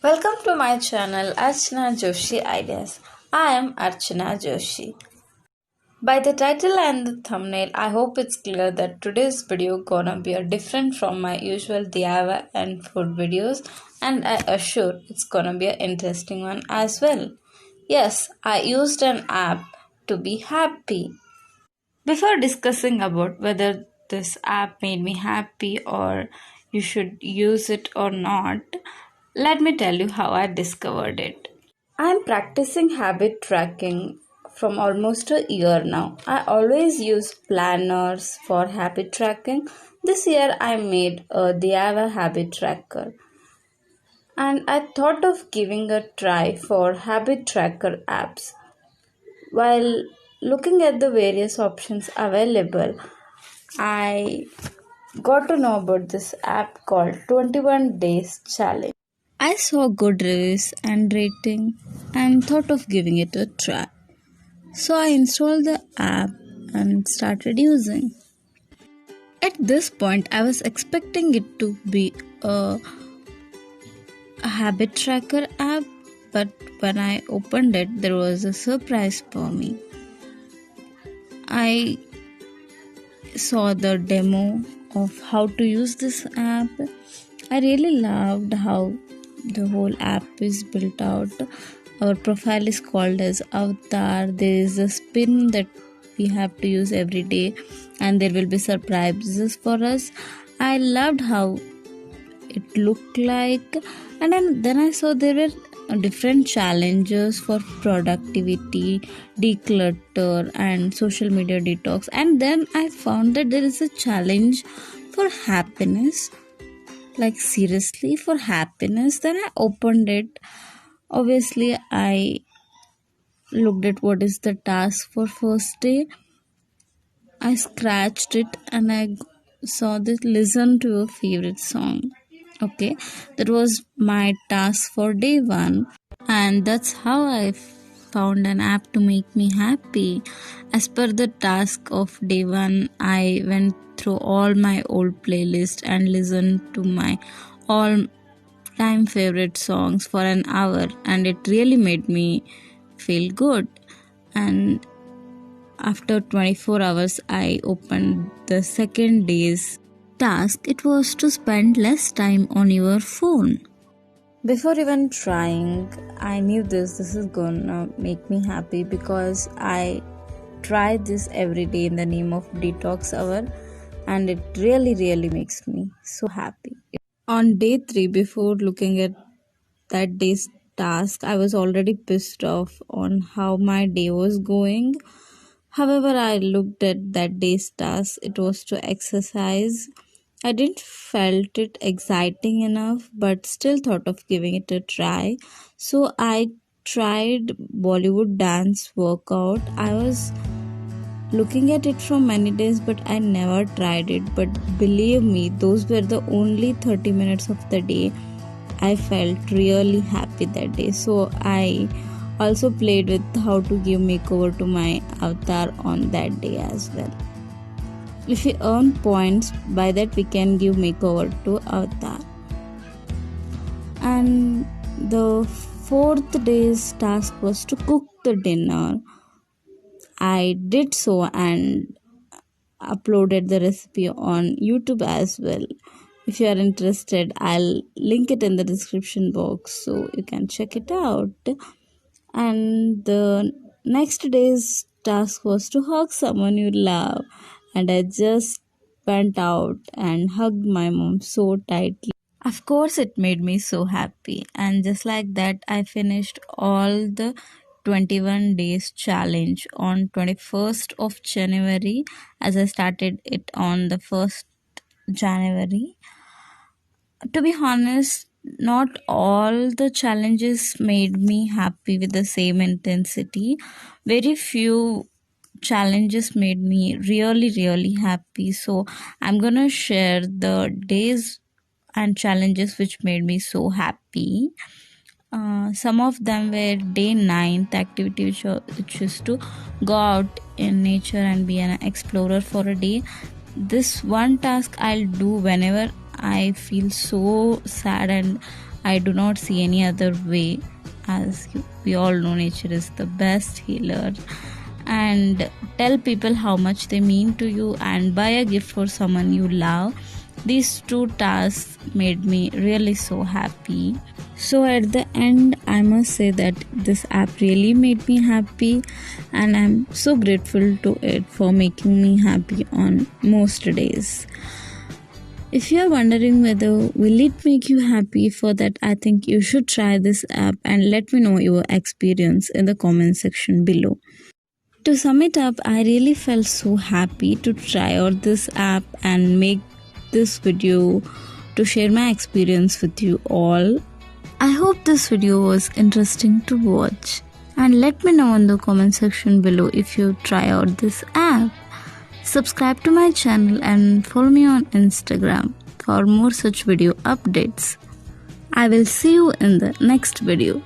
Welcome to my channel Archana Joshi Ideas. I am Archana Joshi. By the title and the thumbnail, I hope it's clear that today's video gonna be different from my usual DIY and food videos, and I assure it's gonna be an interesting one as well. Yes, I used an app to be happy. Before discussing about whether this app made me happy or you should use it or not, let me tell you how I discovered it. I am practicing habit tracking from almost a year now. I always use planners for habit tracking. This year I made a DIY habit tracker and I thought of giving a try for habit tracker apps. While looking at the various options available, I got to know about this app called 21 Days Challenge. I saw good reviews and rating and thought of giving it a try. So I installed the app and started using. At this point, I was expecting it to be a habit tracker app, but when I opened it, there was a surprise for me. I saw the demo of how to use this app. I really loved how the whole app is built out. Our profile is called as avatar. There is a spin that we have to use every day, and there will be surprises for us. I loved how it looked like, and then I saw there were different challenges for productivity, declutter, and social media detox. And then I found that there is a challenge for happiness, like seriously for happiness. Then I opened it. Obviously I looked at what is the task for first day. I scratched it and I saw this: listen to your favorite song. Okay, that was my task for day one, and that's how I found an app to make me happy. As per the task of day one, I went through all my old playlist and listened to my all time favorite songs for an hour, and it really made me feel good. And after 24 hours, I opened the second day's task. It was to spend less time on your phone. Before even trying, I knew this is gonna make me happy because I try this every day in the name of detox hour, and it really makes me so happy. On day 3, before looking at that day's task, I was already pissed off on how my day was going. However, I looked at that day's task. It was to exercise. I didn't felt it exciting enough, but still thought of giving it a try. So I tried Bollywood dance workout. I was looking at it from many days, but I never tried it. But believe me, those were the only 30 minutes of the day. I felt really happy that day. So I also played with how to give makeover to my avatar on that day as well. If we earn points, by that we can give makeover to avatar. And the 4th day's task was to cook the dinner. I did so and uploaded the recipe on YouTube as well. If you are interested, I'll link it in the description box so you can check it out. And the next day's task was to hug someone you love, and I just went out and hugged my mom so tightly. Of course, it made me so happy, and just like that, I finished all the 21 days challenge on 21st of January, as I started it on the 1st January. To be honest, not all the challenges made me happy with the same intensity. Very few challenges made me really happy. So I'm gonna share the days and challenges which made me so happy. Some of them were day 9th activity, which is to go out in nature and be an explorer for a day. This one task I'll do whenever I feel so sad and I do not see any other way, as we all know nature is the best healer. And tell people how much they mean to you and buy a gift for someone you love. These two tasks made me really so happy. So at the end, I must say that this app really made me happy, and I'm so grateful to it for making me happy on most days. If you are wondering whether will it make you happy, for that I think you should try this app and let me know your experience in the comment section below. To sum it up, I really felt so happy to try out this app and make this video to share my experience with you all. I hope this video was interesting to watch, and let me know in the comment section below if you try out this app. Subscribe to my channel and follow me on Instagram for more such video updates. I will see you in the next video.